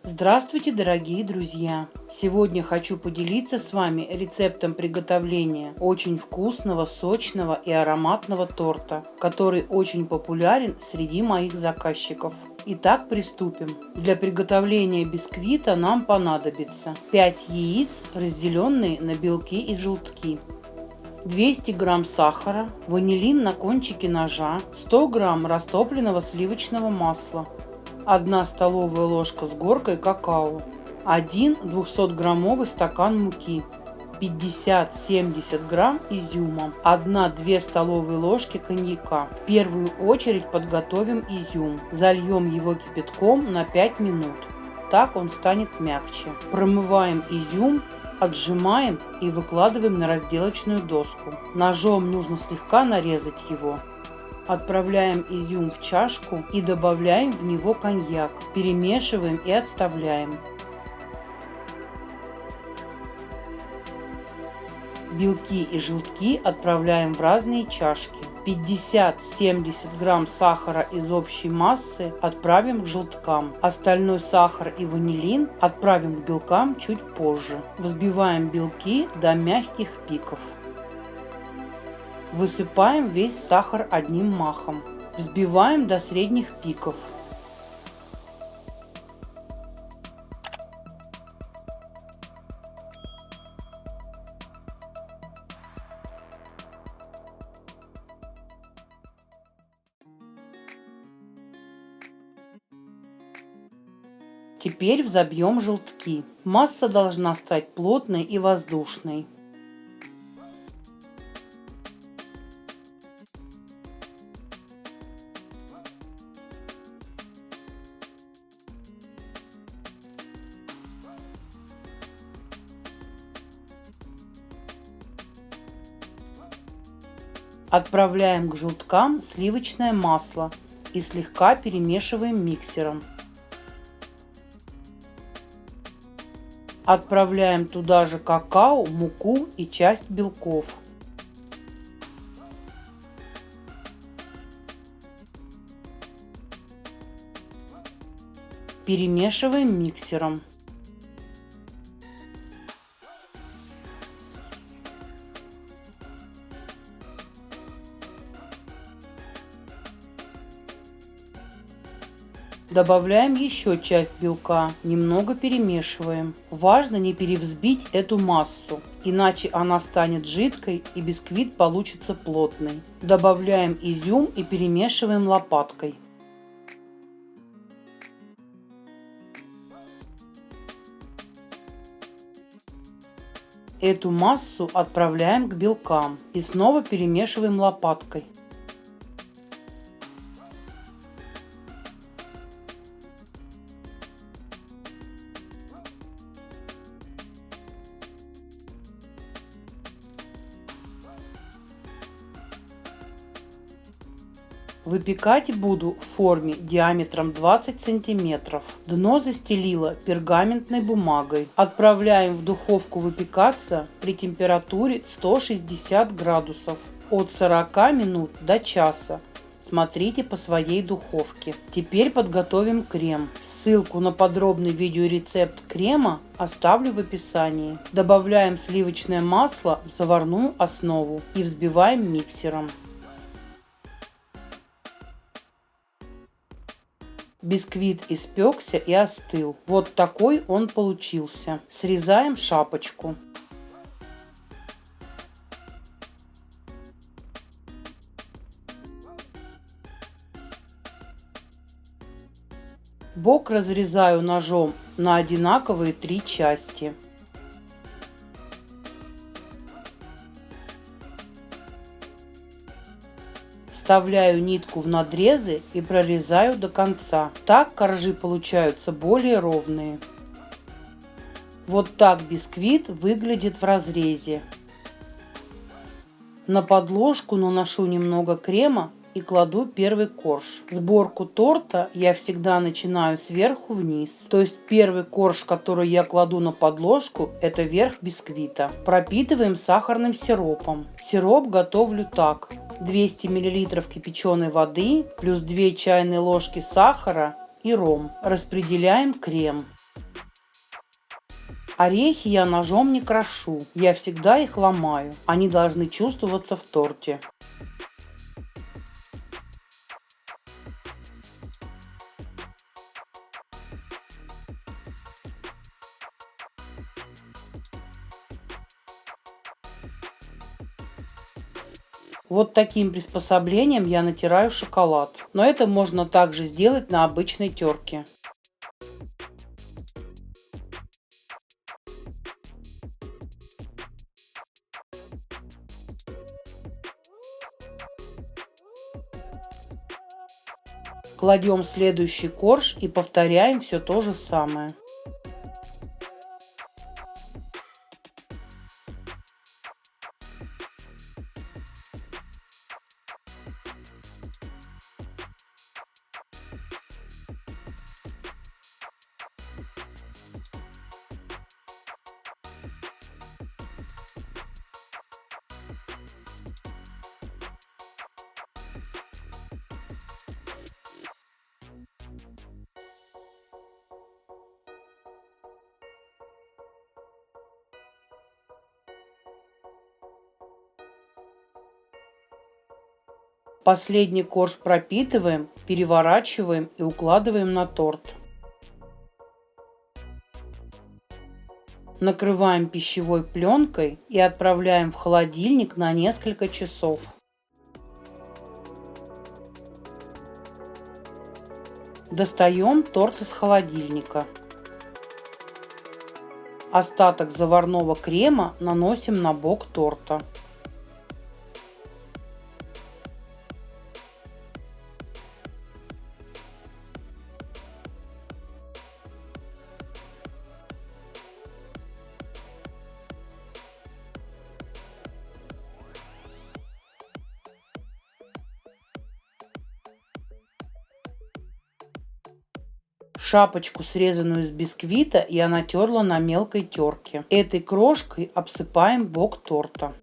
Здравствуйте, дорогие друзья! Сегодня хочу поделиться с вами рецептом приготовления очень вкусного, сочного и ароматного торта, который очень популярен среди моих заказчиков. Итак, приступим. Для приготовления бисквита нам понадобится 5 яиц, разделенные на белки и желтки, 200 грамм сахара, ванилин на кончике ножа, 100 грамм растопленного сливочного масла, 1 столовая ложка с горкой какао, 1 200-граммовый стакан муки, 50-70 грамм изюма, 1-2 столовые ложки коньяка. В первую очередь подготовим изюм. Зальем его кипятком на 5 минут. Так он станет мягче. Промываем изюм, отжимаем и выкладываем на разделочную доску. Ножом нужно слегка нарезать его. Отправляем изюм в чашку и добавляем в него коньяк. Перемешиваем и отставляем. Белки и желтки отправляем в разные чашки. 50-70 грамм сахара из общей массы отправим к желткам. Остальной сахар и ванилин отправим к белкам чуть позже. Взбиваем белки до мягких пиков. Высыпаем весь сахар одним махом. Взбиваем до средних пиков. Теперь взобьем желтки. Масса должна стать плотной и воздушной. Отправляем к желткам сливочное масло и слегка перемешиваем миксером. Отправляем туда же какао, муку и часть белков. Перемешиваем миксером. Добавляем еще часть белка, немного перемешиваем. Важно не перевзбить эту массу, иначе она станет жидкой и бисквит получится плотный. Добавляем изюм и перемешиваем лопаткой. Эту массу отправляем к белкам и снова перемешиваем лопаткой. Выпекать буду в форме диаметром 20 сантиметров. Дно застелила пергаментной бумагой. Отправляем в духовку выпекаться при температуре 160 градусов от 40 минут до часа. Смотрите по своей духовке. Теперь подготовим крем. Ссылку на подробный видеорецепт крема оставлю в описании. Добавляем сливочное масло в заварную основу и взбиваем миксером. Бисквит испекся и остыл. Вот такой он получился. Срезаем шапочку. Бок разрезаю ножом на одинаковые 3 части. Вставляю нитку в надрезы и прорезаю до конца. Так коржи получаются более ровные. Вот так бисквит выглядит в разрезе. На подложку наношу немного крема и кладу первый корж. Сборку торта я всегда начинаю сверху вниз. То есть первый корж, который я кладу на подложку, это верх бисквита. Пропитываем сахарным сиропом. Сироп готовлю так. 200 мл кипяченой воды плюс 2 чайные ложки сахара и ром. Распределяем крем. Орехи я ножом не крошу, я всегда их ломаю. Они должны чувствоваться в торте. Вот таким приспособлением я натираю шоколад. Но это можно также сделать на обычной терке. Кладем следующий корж и повторяем все то же самое. Последний корж пропитываем, переворачиваем и укладываем на торт. Накрываем пищевой пленкой и отправляем в холодильник на несколько часов. Достаем торт из холодильника. Остаток заварного крема наносим на бок торта. Шапочку, срезанную из бисквита, я натерла на мелкой терке. Этой крошкой обсыпаем бок торта.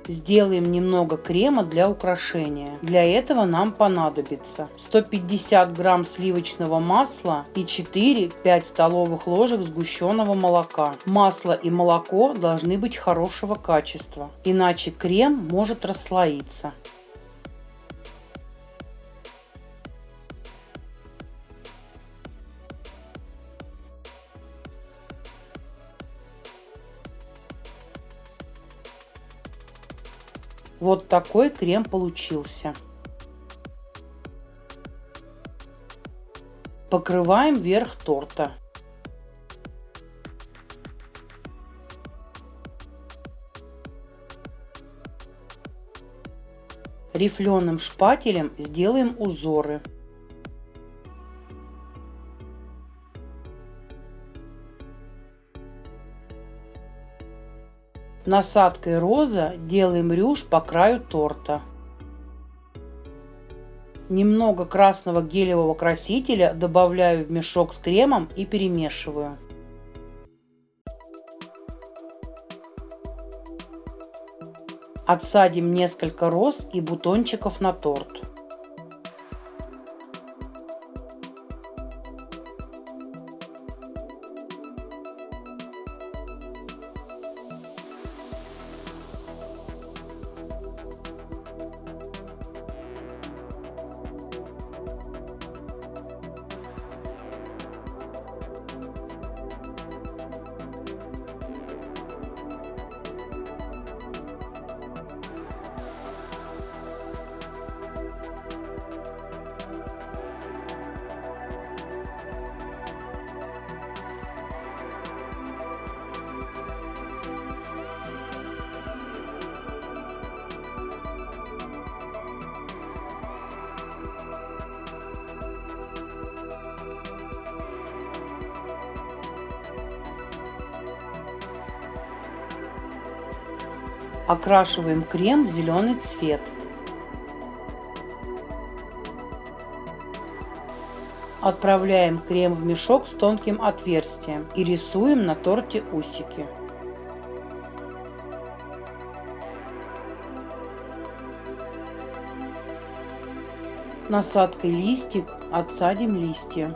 Сделаем немного крема для украшения. Для этого нам понадобится 150 грамм сливочного масла и 4-5 столовых ложек сгущенного молока. Масло и молоко должны быть хорошего качества, иначе крем может расслоиться. Вот такой крем получился. Покрываем верх торта. Рифленым шпателем сделаем узоры. Насадкой роза делаем рюш по краю торта. Немного красного гелевого красителя добавляю в мешок с кремом и перемешиваю. Отсадим несколько роз и бутончиков на торт. Окрашиваем крем в зеленый цвет. Отправляем крем в мешок с тонким отверстием и рисуем на торте усики. Насадкой листик отсадим листья.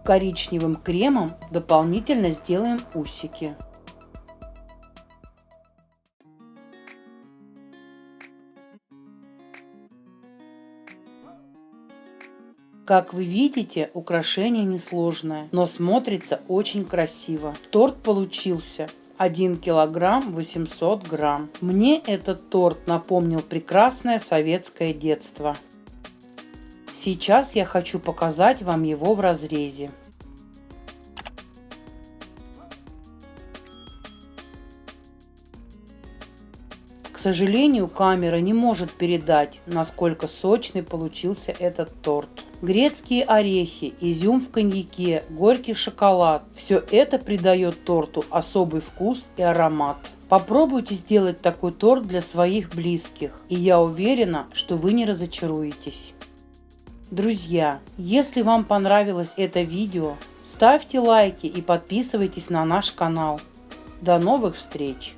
Коричневым кремом дополнительно сделаем усики. Как вы видите, украшение несложное, но смотрится очень красиво. Торт получился 1 килограмм 800 грамм. Мне этот торт напомнил прекрасное советское детство. Сейчас я хочу показать вам его в разрезе. К сожалению, камера не может передать, насколько сочный получился этот торт. Грецкие орехи, изюм в коньяке, горький шоколад – все это придает торту особый вкус и аромат. Попробуйте сделать такой торт для своих близких, и я уверена, что вы не разочаруетесь. Друзья, если вам понравилось это видео, ставьте лайки и подписывайтесь на наш канал. До новых встреч!